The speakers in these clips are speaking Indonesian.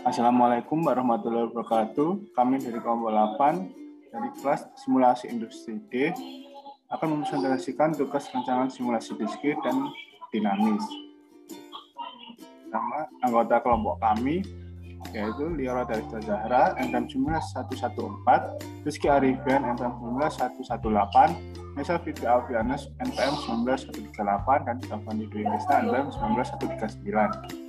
Assalamualaikum warahmatullahi wabarakatuh. Kami dari kelompok 8 dari kelas simulasi industri D akan mempresentasikan tugas rancangan simulasi diskrit dan dinamis. Nama anggota kelompok kami yaitu Liora Darista Zahra, NPM 114, Rizky Arifin, NPM 118, Nesa Fitri Alfianus, NPM 19138, dan Davani Dwi Krisna, NPM 19139.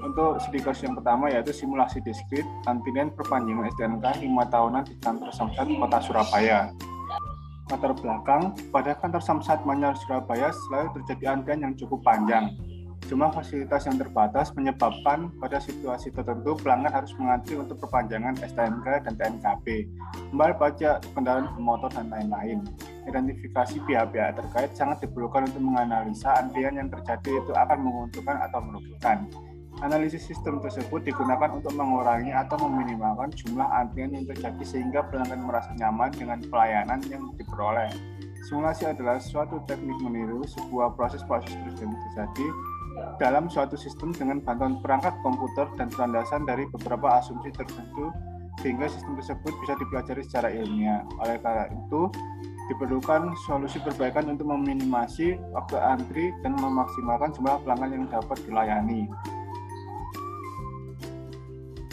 Untuk studi kasus yang pertama yaitu simulasi diskrit antrian perpanjangan STNK 5 tahunan di kantor Samsat Kota Surabaya. Latar belakang, pada kantor Samsat Manyar Surabaya selalu terjadi antrian yang cukup panjang. Jumlah fasilitas yang terbatas menyebabkan pada situasi tertentu pelanggan harus mengantri untuk perpanjangan STNK dan TNKP, kembali pajak kendaraan bermotor dan lain-lain. Identifikasi pihak-pihak terkait sangat diperlukan untuk menganalisa antrian yang terjadi itu akan menguntungkan atau merugikan. Analisis sistem tersebut digunakan untuk mengurangi atau meminimalkan jumlah antrian yang terjadi sehingga pelanggan merasa nyaman dengan pelayanan yang diperoleh. Simulasi adalah suatu teknik meniru sebuah proses-proses yang terjadi dalam suatu sistem dengan bantuan perangkat komputer dan landasan dari beberapa asumsi tertentu sehingga sistem tersebut bisa dipelajari secara ilmiah. Oleh karena itu, diperlukan solusi perbaikan untuk meminimasi waktu antri dan memaksimalkan jumlah pelanggan yang dapat dilayani.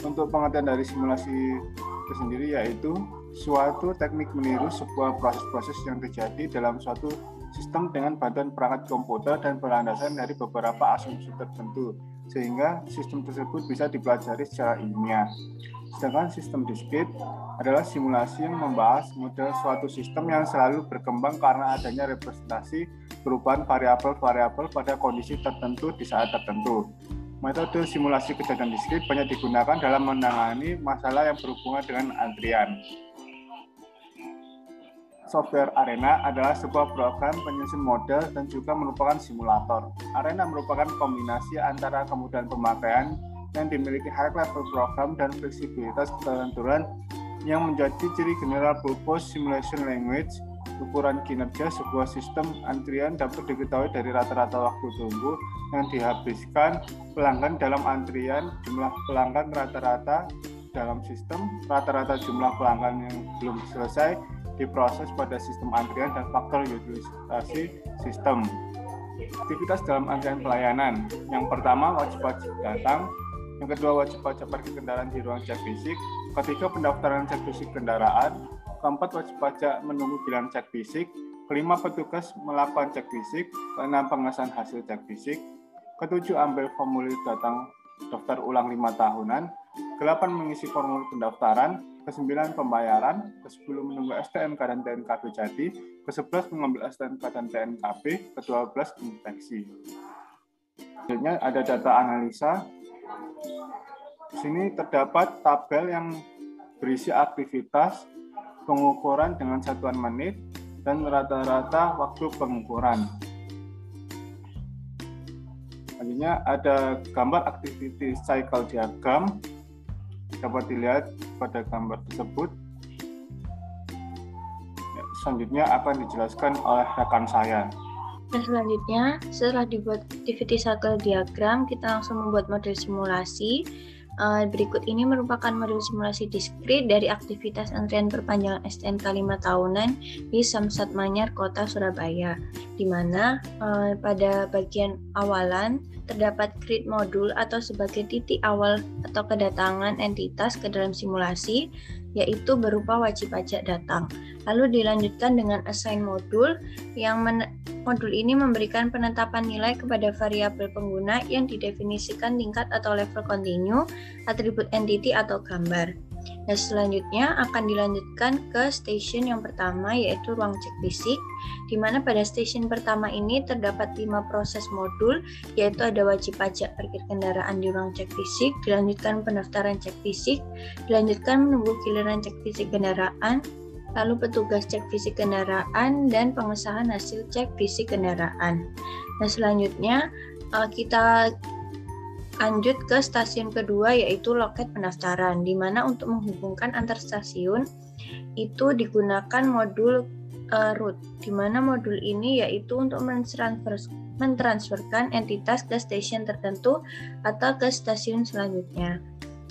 Untuk pengertian dari simulasi itu sendiri yaitu suatu teknik meniru sebuah proses-proses yang terjadi dalam suatu sistem dengan bantuan perangkat komputer dan berlandasan dari beberapa asumsi tertentu sehingga sistem tersebut bisa dipelajari secara ilmiah. Sedangkan sistem diskrit adalah simulasi yang membahas model suatu sistem yang selalu berkembang karena adanya representasi perubahan variabel-variabel pada kondisi tertentu di saat tertentu. Metode simulasi kejadian diskrit banyak digunakan dalam menangani masalah yang berhubungan dengan antrian. Software Arena adalah sebuah program penyusun model dan juga merupakan simulator. Arena merupakan kombinasi antara kemudahan pemakaian yang dimiliki high-level program dan fleksibilitas ketentuan yang menjadi ciri general purpose simulation language. Ukuran kinerja sebuah sistem antrian dapat diketahui dari rata-rata waktu tunggu yang dihabiskan pelanggan dalam antrian, jumlah pelanggan rata-rata dalam sistem, rata-rata jumlah pelanggan yang belum selesai diproses pada sistem antrian, dan faktor utilisasi sistem. Aktivitas dalam antrian pelayanan. Yang pertama, wajib datang. Yang kedua, wajib pajak parkir kendaraan di ruang cek fisik. Ketiga, pendaftaran cek fisik kendaraan. Keempat, wajib pajak menunggu giliran cek fisik. Kelima, petugas melakukan cek fisik. Keenam, pengesahan hasil cek fisik. Ketujuh, ambil formulir datang daftar ulang 5 tahunan. Delapan, mengisi formulir pendaftaran. Kesembilan, pembayaran. Kesepuluh, menunggu STNK dan TNKP jadi. Kesebelas, mengambil STNK dan TNKP. Kedua-belas, inspeksi. Selanjutnya ada data analisa. Di sini terdapat tabel yang berisi aktivitas, pengukuran dengan satuan menit, dan rata-rata waktu pengukuran. Selanjutnya ada gambar activity cycle diagram, dapat dilihat pada gambar tersebut. Selanjutnya akan dijelaskan oleh rekan saya. Dan selanjutnya, setelah dibuat activity cycle diagram, kita langsung membuat model simulasi. Berikut ini merupakan model simulasi diskrit dari aktivitas antrian perpanjangan STNK 5 tahunan di Samsat Manyar, Kota Surabaya, di mana pada bagian awalan terdapat create modul atau sebagai titik awal atau kedatangan entitas ke dalam simulasi, yaitu berupa wajib pajak datang. Lalu dilanjutkan dengan assign modul, yang modul ini memberikan penetapan nilai kepada variabel pengguna yang didefinisikan tingkat atau level kontinu, atribut entity atau gambar. Nah, selanjutnya akan dilanjutkan ke station yang pertama, yaitu ruang cek fisik, di mana pada station pertama ini terdapat 5 proses modul, yaitu ada wajib pajak parkir kendaraan di ruang cek fisik, dilanjutkan pendaftaran cek fisik, dilanjutkan menunggu giliran cek fisik kendaraan, lalu petugas cek fisik kendaraan, dan pengesahan hasil cek fisik kendaraan. Nah, selanjutnya kita lanjut ke stasiun kedua, yaitu loket pendaftaran, di mana untuk menghubungkan antar stasiun itu digunakan modul route, di mana modul ini yaitu untuk mentransfer mentransferkan entitas ke stasiun tertentu atau ke stasiun selanjutnya.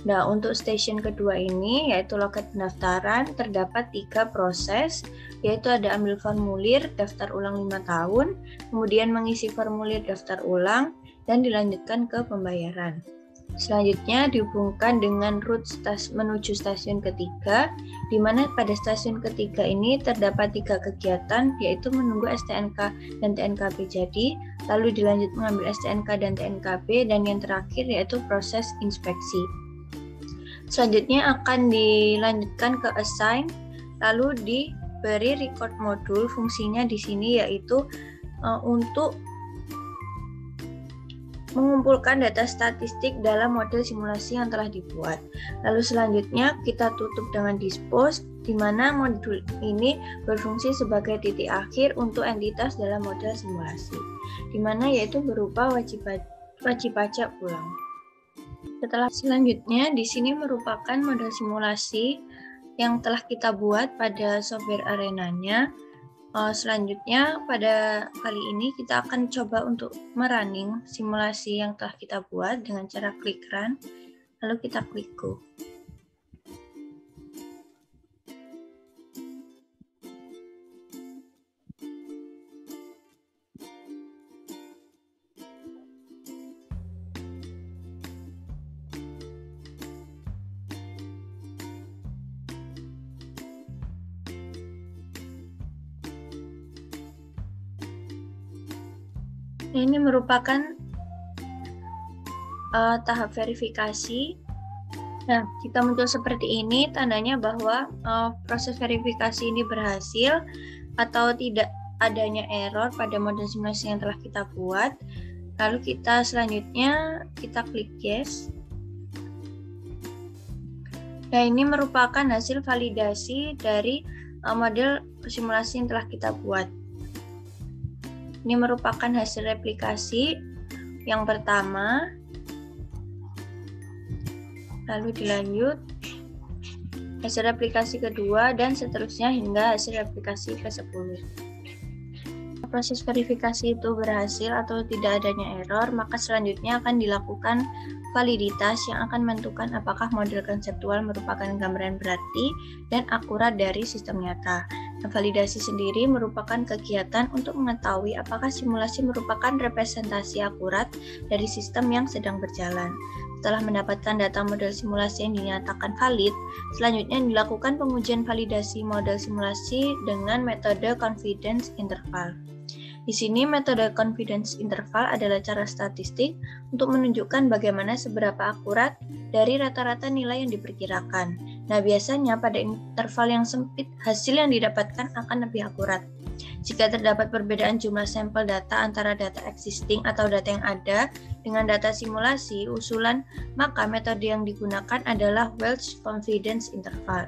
Nah, untuk stasiun kedua ini, yaitu loket pendaftaran, terdapat 3 proses, yaitu ada ambil formulir, daftar ulang 5 tahun, kemudian mengisi formulir daftar ulang, dan dilanjutkan ke pembayaran. Selanjutnya dihubungkan dengan rute menuju stasiun ketiga, di mana pada stasiun ketiga ini terdapat 3 kegiatan, yaitu menunggu STNK dan TNKB jadi, lalu dilanjut mengambil STNK dan TNKB, dan yang terakhir yaitu proses inspeksi. Selanjutnya akan dilanjutkan ke assign, lalu diberi record modul. Fungsinya di sini yaitu untuk mengumpulkan data statistik dalam model simulasi yang telah dibuat. Lalu selanjutnya kita tutup dengan dispose, di mana modul ini berfungsi sebagai titik akhir untuk entitas dalam model simulasi, di mana yaitu berupa wajib pajak pulang. Selanjutnya di sini merupakan model simulasi yang telah kita buat pada software Arena-nya. Selanjutnya pada kali ini kita akan coba untuk merunning simulasi yang telah kita buat dengan cara klik run, lalu kita klik go. Ini merupakan tahap verifikasi. Nah, jika muncul seperti ini, tandanya bahwa proses verifikasi ini berhasil atau tidak adanya error pada model simulasi yang telah kita buat. Lalu kita selanjutnya kita klik yes. Nah, ini merupakan hasil validasi dari model simulasi yang telah kita buat. Ini merupakan hasil replikasi yang pertama, lalu dilanjut hasil replikasi kedua, dan seterusnya hingga hasil replikasi ke-10. Proses verifikasi itu berhasil atau tidak adanya error, maka selanjutnya akan dilakukan validitas yang akan menentukan apakah model konseptual merupakan gambaran berarti dan akurat dari sistem nyata. Nah, validasi sendiri merupakan kegiatan untuk mengetahui apakah simulasi merupakan representasi akurat dari sistem yang sedang berjalan. Setelah mendapatkan data model simulasi yang dinyatakan valid, selanjutnya dilakukan pengujian validasi model simulasi dengan metode confidence interval. Di sini metode confidence interval adalah cara statistik untuk menunjukkan bagaimana seberapa akurat dari rata-rata nilai yang diperkirakan. Nah, biasanya pada interval yang sempit, hasil yang didapatkan akan lebih akurat. Jika terdapat perbedaan jumlah sampel data antara data existing atau data yang ada dengan data simulasi usulan, maka metode yang digunakan adalah Welch confidence interval,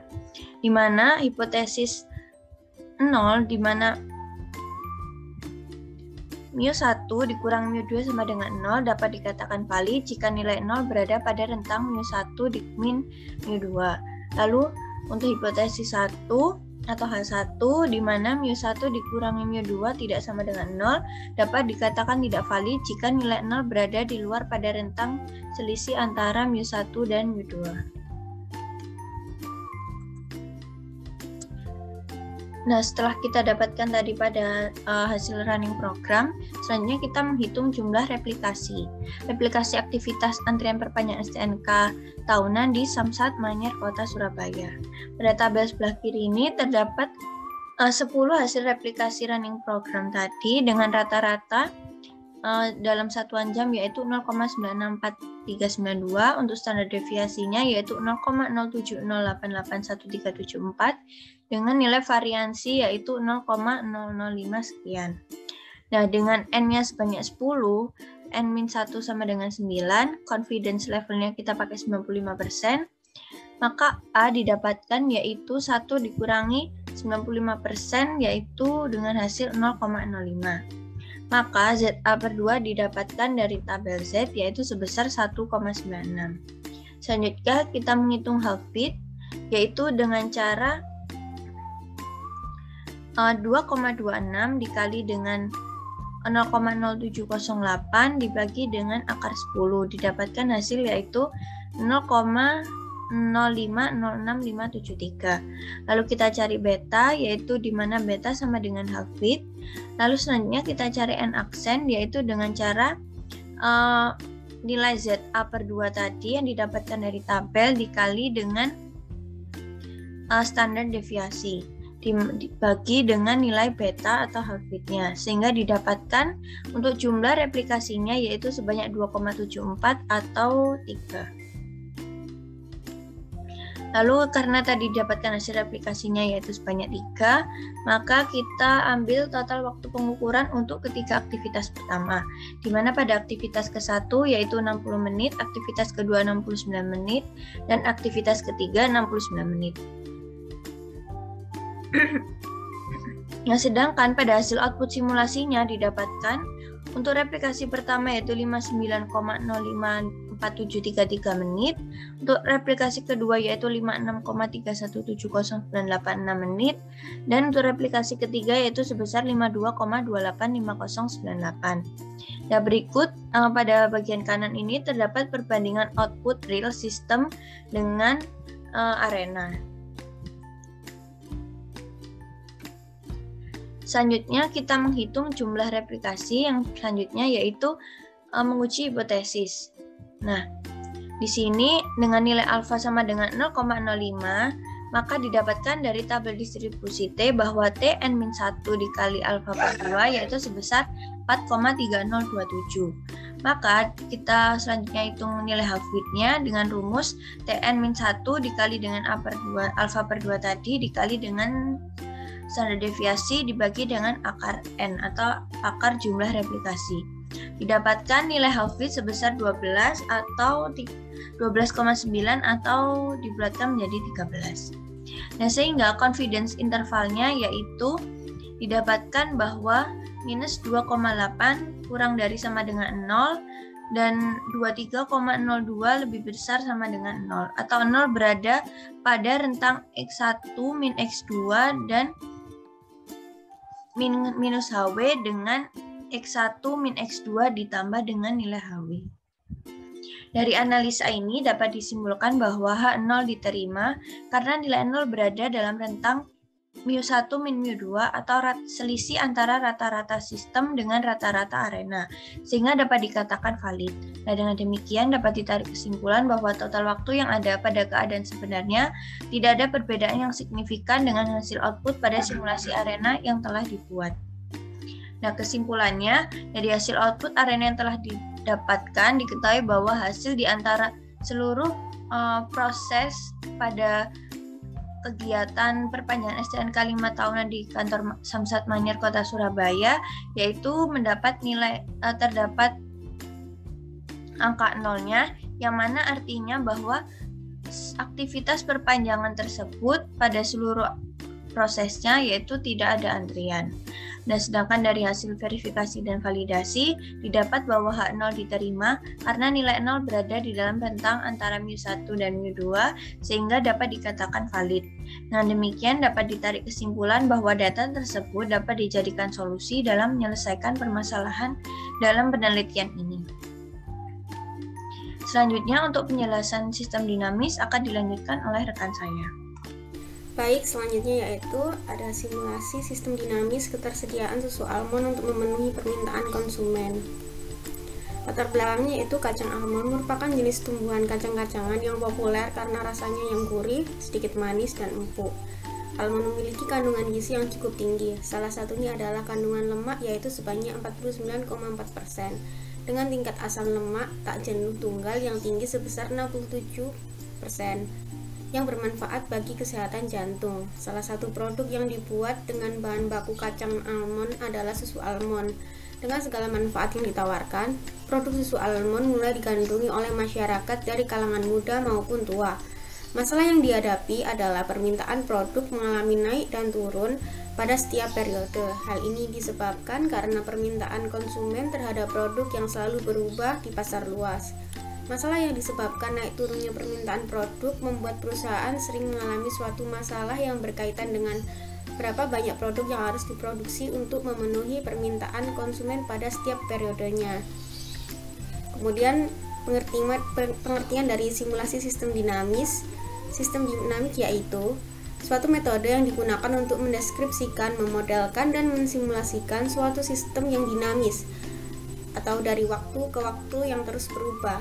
di mana hipotesis 0, di mana mu1 dikurang mu2 sama dengan 0 dapat dikatakan valid jika nilai 0 berada pada rentang mu1 min mu2. Lalu untuk hipotesis 1 atau H1 di mana mu1 dikurangi mu2 tidak sama dengan 0 dapat dikatakan tidak valid jika nilai 0 berada di luar pada rentang selisih antara mu1 dan mu2. Nah, setelah kita dapatkan tadi pada hasil running program, selanjutnya kita menghitung jumlah replikasi. Replikasi aktivitas antrian perpanjangan STNK tahunan di Samsat Manyar Kota Surabaya. Pada tabel sebelah kiri ini terdapat 10 hasil replikasi running program tadi dengan rata-rata dalam satuan jam yaitu 0,964392, untuk standar deviasinya yaitu 0,070881374 dengan nilai variansi yaitu 0,005 sekian. Nah, dengan N-nya sebanyak 10, N-1 sama dengan 9, confidence levelnya kita pakai 95%, maka A didapatkan yaitu 1 dikurangi 95% yaitu dengan hasil 0,05. Maka ZA per 2 didapatkan dari tabel Z yaitu sebesar 1,96. Selanjutnya kita menghitung half bit yaitu dengan cara 2,26 dikali dengan 0,0708 dibagi dengan akar 10, didapatkan hasil yaitu 0,0506573. Lalu kita cari beta, yaitu di mana beta sama dengan half width. Lalu selanjutnya kita cari n aksen, yaitu dengan cara nilai ZA per 2 tadi yang didapatkan dari tabel dikali dengan standar deviasi dibagi dengan nilai beta atau half width-nya, sehingga didapatkan untuk jumlah replikasinya yaitu sebanyak 2,74 atau 3. Lalu karena tadi didapatkan hasil replikasinya yaitu sebanyak 3, maka kita ambil total waktu pengukuran untuk ketiga aktivitas pertama, di mana pada aktivitas ke-1 yaitu 60 menit, aktivitas kedua 69 menit, dan aktivitas ketiga 69 menit. Nah, sedangkan pada hasil output simulasinya didapatkan untuk replikasi pertama yaitu 59,054733 menit, untuk replikasi kedua yaitu 56,31709886 menit, dan untuk replikasi ketiga yaitu sebesar 52,285098. Nah, berikut pada bagian kanan ini terdapat perbandingan output real system dengan arena. Selanjutnya kita menghitung jumlah replikasi yang selanjutnya yaitu menguji hipotesis. Nah, di sini dengan nilai alfa sama dengan 0,05, maka didapatkan dari tabel distribusi T bahwa Tn-1 dikali alfa per 2 yaitu sebesar 4,3027. Maka kita selanjutnya hitung nilai half width-nya dengan rumus Tn-1 dikali dengan alfa per 2 tadi dikali dengan standar deviasi dibagi dengan akar N atau akar jumlah replikasi. Didapatkan nilai half width sebesar 12 atau 12,9 atau dibulatkan menjadi 13. Nah, sehingga confidence intervalnya yaitu didapatkan bahwa minus 2,8 kurang dari sama dengan 0 dan 23,02 lebih besar sama dengan 0 atau 0 berada pada rentang X1 min X2 dan minus HW dengan X1 min X2 ditambah dengan nilai HW. Dari analisa ini dapat disimpulkan bahwa H0 diterima karena nilai 0 berada dalam rentang mu1 min mu2 atau selisih antara rata-rata sistem dengan rata-rata arena, sehingga dapat dikatakan valid. Nah, dengan demikian dapat ditarik kesimpulan bahwa total waktu yang ada pada keadaan sebenarnya tidak ada perbedaan yang signifikan dengan hasil output pada simulasi arena yang telah dibuat. Nah, kesimpulannya dari hasil output arena yang telah didapatkan diketahui bahwa hasil di antara seluruh proses pada kegiatan perpanjangan STNK 5 tahunan di kantor Samsat Manyar Kota Surabaya yaitu mendapat nilai terdapat angka nolnya, yang mana artinya bahwa aktivitas perpanjangan tersebut pada seluruh prosesnya yaitu tidak ada antrian. Nah, sedangkan dari hasil verifikasi dan validasi didapat bahwa H0 diterima karena nilai 0 berada di dalam rentang antara mu1 dan mu2 sehingga dapat dikatakan valid. Dengan demikian dapat ditarik kesimpulan bahwa data tersebut dapat dijadikan solusi dalam menyelesaikan permasalahan dalam penelitian ini. Selanjutnya untuk penjelasan sistem dinamis akan dilanjutkan oleh rekan saya. Baik, selanjutnya yaitu ada simulasi sistem dinamis ketersediaan susu almond untuk memenuhi permintaan konsumen. Latar belakangnya yaitu kacang almond merupakan jenis tumbuhan kacang-kacangan yang populer karena rasanya yang gurih, sedikit manis, dan empuk. Almond memiliki kandungan gizi yang cukup tinggi, salah satunya adalah kandungan lemak yaitu sebanyak 49,4%, dengan tingkat asam lemak tak jenuh tunggal yang tinggi sebesar 67%. Yang bermanfaat bagi kesehatan jantung. Salah satu produk yang dibuat dengan bahan baku kacang almond adalah susu almond. Dengan segala manfaat yang ditawarkan, produk susu almond mulai digandrungi oleh masyarakat dari kalangan muda maupun tua. Masalah yang dihadapi adalah permintaan produk mengalami naik dan turun pada setiap periode. Hal ini disebabkan karena permintaan konsumen terhadap produk yang selalu berubah di pasar luas. Masalah yang disebabkan naik turunnya permintaan produk membuat perusahaan sering mengalami suatu masalah yang berkaitan dengan berapa banyak produk yang harus diproduksi untuk memenuhi permintaan konsumen pada setiap periodenya. Kemudian pengertian dari simulasi sistem dinamis. Sistem dinamik yaitu suatu metode yang digunakan untuk mendeskripsikan, memodelkan, dan mensimulasikan suatu sistem yang dinamis atau dari waktu ke waktu yang terus berubah.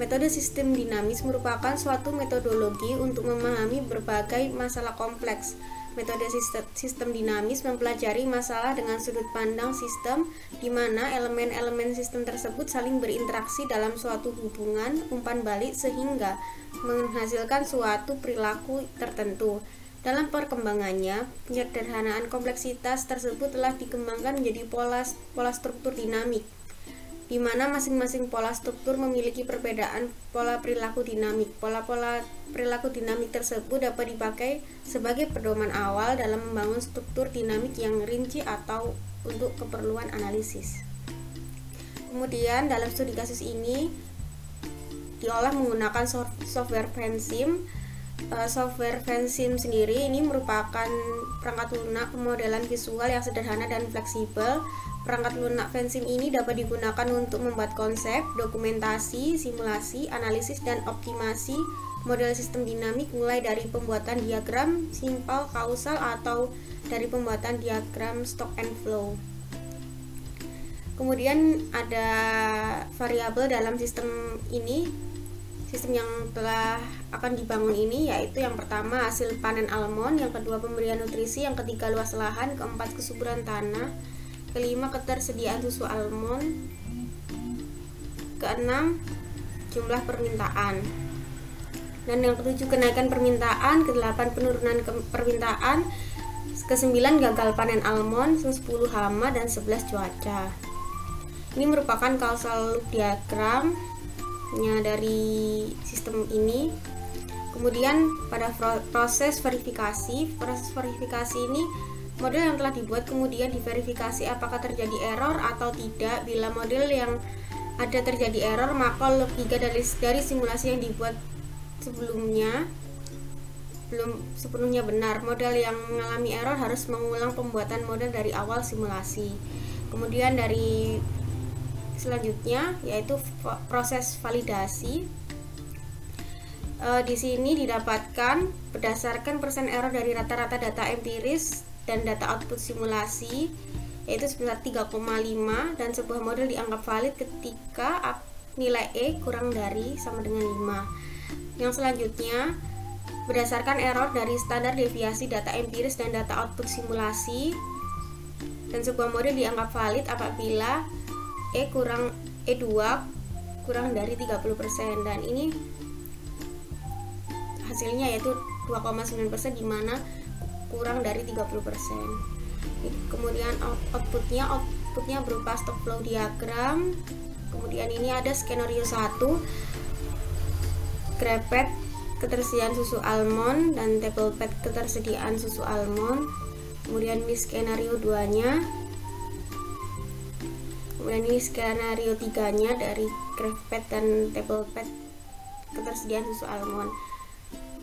Metode sistem dinamis merupakan suatu metodologi untuk memahami berbagai masalah kompleks. Metode sistem dinamis mempelajari masalah dengan sudut pandang sistem, di mana elemen-elemen sistem tersebut saling berinteraksi dalam suatu hubungan umpan balik sehingga menghasilkan suatu perilaku tertentu. Dalam perkembangannya, penyederhanaan kompleksitas tersebut telah dikembangkan menjadi pola struktur dinamik, di mana masing-masing pola struktur memiliki perbedaan pola perilaku dinamik. Pola-pola perilaku dinamik tersebut dapat dipakai sebagai pedoman awal dalam membangun struktur dinamik yang rinci atau untuk keperluan analisis. Kemudian dalam studi kasus ini diolah menggunakan software Vensim. Software Vensim sendiri ini merupakan perangkat lunak pemodelan visual yang sederhana dan fleksibel. Perangkat lunak Vensim ini dapat digunakan untuk membuat konsep, dokumentasi, simulasi, analisis, dan optimasi model sistem dinamik, mulai dari pembuatan diagram simpel kausal atau dari pembuatan diagram stock and flow. Kemudian ada variabel dalam sistem ini, sistem yang telah akan dibangun ini, yaitu yang pertama hasil panen almond, yang kedua pemberian nutrisi, yang ketiga luas lahan, keempat kesuburan tanah, kelima ketersediaan susu almond, keenam jumlah permintaan, dan yang ketujuh kenaikan permintaan, kedelapan penurunan permintaan, kesembilan gagal panen almond, 10 hama, dan 11 cuaca. Ini merupakan causal loop diagram dari sistem ini. Kemudian pada proses verifikasi ini model yang telah dibuat kemudian diverifikasi apakah terjadi error atau tidak. Bila model yang ada terjadi error, maka logika dari simulasi yang dibuat sebelumnya belum sepenuhnya benar. Model yang mengalami error harus mengulang pembuatan model dari awal simulasi. Kemudian dari selanjutnya yaitu proses validasi. Di sini didapatkan berdasarkan persen error dari rata-rata data empiris dan data output simulasi, yaitu sebesar 3,5, dan sebuah model dianggap valid ketika nilai E kurang dari sama dengan 5. Yang selanjutnya berdasarkan error dari standar deviasi data empiris dan data output simulasi, dan sebuah model dianggap valid apabila E2 kurang dari 30%, dan ini hasilnya yaitu 2,9%, di mana kurang dari 30%. Kemudian outputnya berupa stock flow diagram. Kemudian ini ada skenario 1, grepet ketersediaan susu almond dan table pad ketersediaan susu almond. Kemudian ini skenario 2-nya. Kemudian ini skenario 3-nya dari grepet dan table pad ketersediaan susu almond.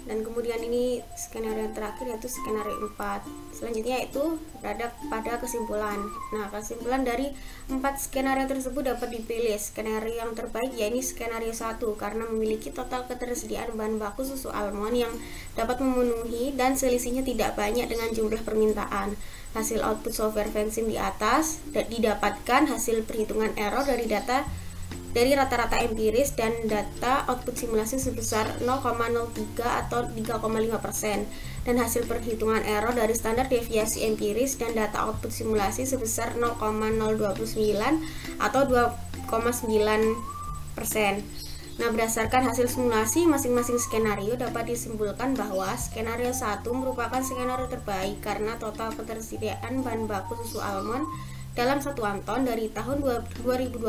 Dan kemudian ini skenario terakhir yaitu skenario 4. Selanjutnya itu berada pada kesimpulan. Nah, kesimpulan dari 4 skenario tersebut dapat dipilih. Skenario yang terbaik yaitu skenario 1 karena memiliki total ketersediaan bahan baku susu almond yang dapat memenuhi dan selisihnya tidak banyak dengan jumlah permintaan. Hasil output software Vensim di atas didapatkan hasil perhitungan error dari rata-rata empiris dan data output simulasi sebesar 0,03 atau 3,5%, dan hasil perhitungan error dari standar deviasi empiris dan data output simulasi sebesar 0,029 atau 2,9%. Nah, berdasarkan hasil simulasi masing-masing skenario dapat disimpulkan bahwa skenario 1 merupakan skenario terbaik karena total ketersediaan bahan baku susu almond dalam satuan ton dari tahun 2022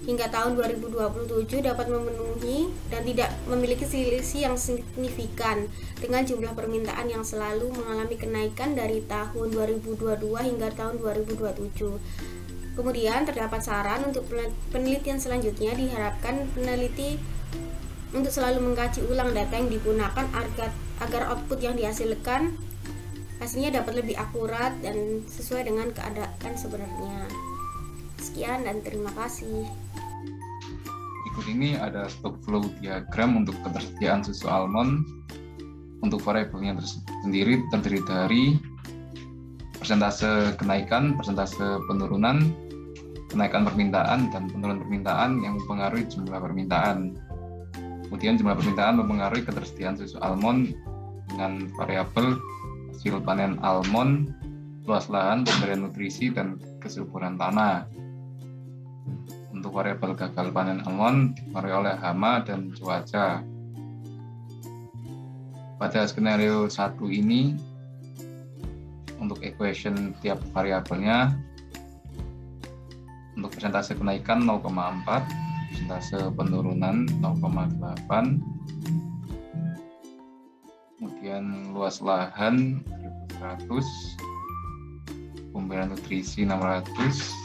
hingga tahun 2027 dapat memenuhi dan tidak memiliki selisih yang signifikan dengan jumlah permintaan yang selalu mengalami kenaikan dari tahun 2022 hingga tahun 2027. Kemudian terdapat saran untuk penelitian selanjutnya. Diharapkan peneliti untuk selalu mengkaji ulang data yang digunakan agar output yang dihasilkan hasilnya dapat lebih akurat dan sesuai dengan keadaan sebenarnya. Sekian dan terima kasih. Berikut ini ada stock flow diagram untuk ketersediaan susu almond. Untuk variabelnya sendiri terdiri dari persentase kenaikan, persentase penurunan, kenaikan permintaan, dan penurunan permintaan yang mempengaruhi jumlah permintaan. Kemudian jumlah permintaan mempengaruhi ketersediaan susu almond dengan variabel hasil panen almond, luas lahan, pemberian nutrisi, dan kesuburan tanah. Untuk variabel gagal panen almond dipengaruhi oleh hama dan cuaca. Pada skenario 1 ini, untuk equation tiap variabelnya, untuk persentase kenaikan 0,4, persentase penurunan 0,8, kemudian luas lahan 1.100, pemberian nutrisi 600,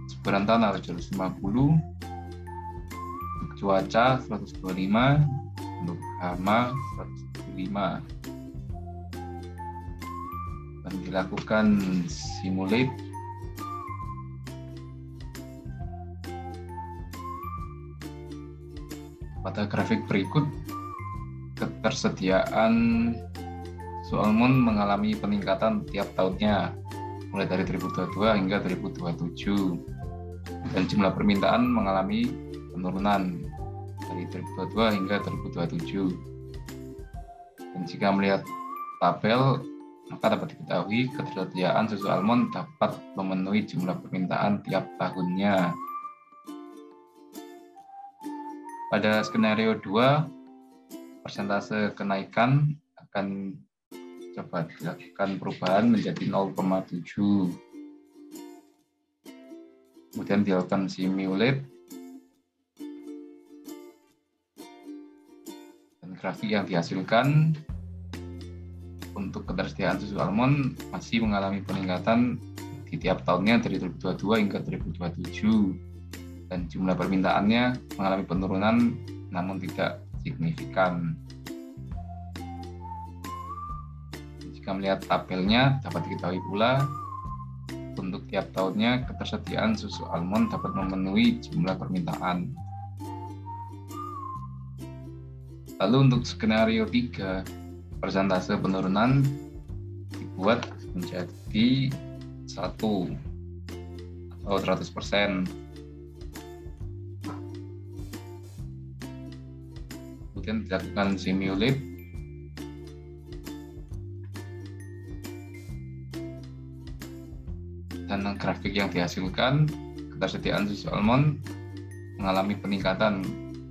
kesuburan tanah 750, untuk cuaca 125, untuk hama 175. Dan dilakukan simulate pada grafik berikut. Ketersediaan susu almond mengalami peningkatan tiap tahunnya mulai dari 2022 hingga 2027, dan jumlah permintaan mengalami penurunan dari 2022 hingga 2027. Dan jika melihat tabel, maka dapat diketahui ketersediaan susu almond dapat memenuhi jumlah permintaan tiap tahunnya. Pada skenario 2, persentase kenaikan akan coba dilakukan perubahan menjadi 0,7. Kemudian dilakukan simulate. Dan grafik yang dihasilkan untuk ketersediaan susu almond masih mengalami peningkatan di tiap tahunnya dari 2022 hingga 2027. Dan jumlah permintaannya mengalami penurunan namun tidak signifikan. Jika melihat tabelnya, dapat diketahui pula untuk tiap tahunnya ketersediaan susu almond dapat memenuhi jumlah permintaan. Lalu untuk skenario 3, persentase penurunan dibuat menjadi 1 atau 100%. Kemudian dilakukan simulate. Dan grafik yang dihasilkan, ketersediaan susu almond mengalami peningkatan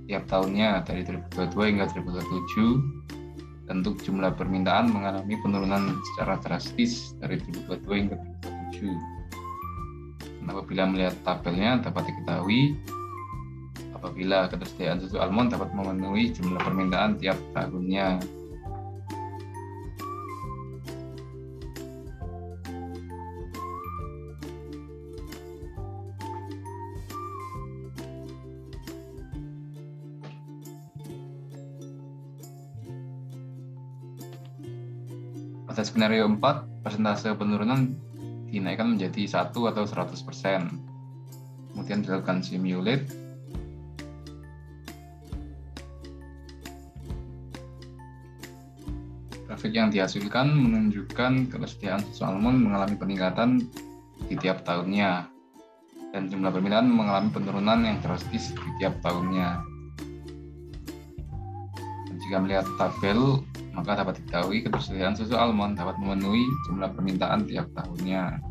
tiap tahunnya dari 2022 hingga 2027, dan untuk jumlah permintaan mengalami penurunan secara drastis dari 2022 hingga 2027. Dan apabila melihat tabelnya, dapat diketahui apabila ketersediaan susu almond dapat memenuhi jumlah permintaan tiap tahunnya. Pada skenario 4, persentase penurunan dinaikkan menjadi 1 atau 100%. Kemudian dilakukan simulate. Grafik yang dihasilkan menunjukkan ketersediaan susu almond mengalami peningkatan di tiap tahunnya, dan jumlah permintaan mengalami penurunan yang drastis di tiap tahunnya. Dan jika melihat tabel, maka dapat diketahui ketersediaan susu almond dapat memenuhi jumlah permintaan tiap tahunnya.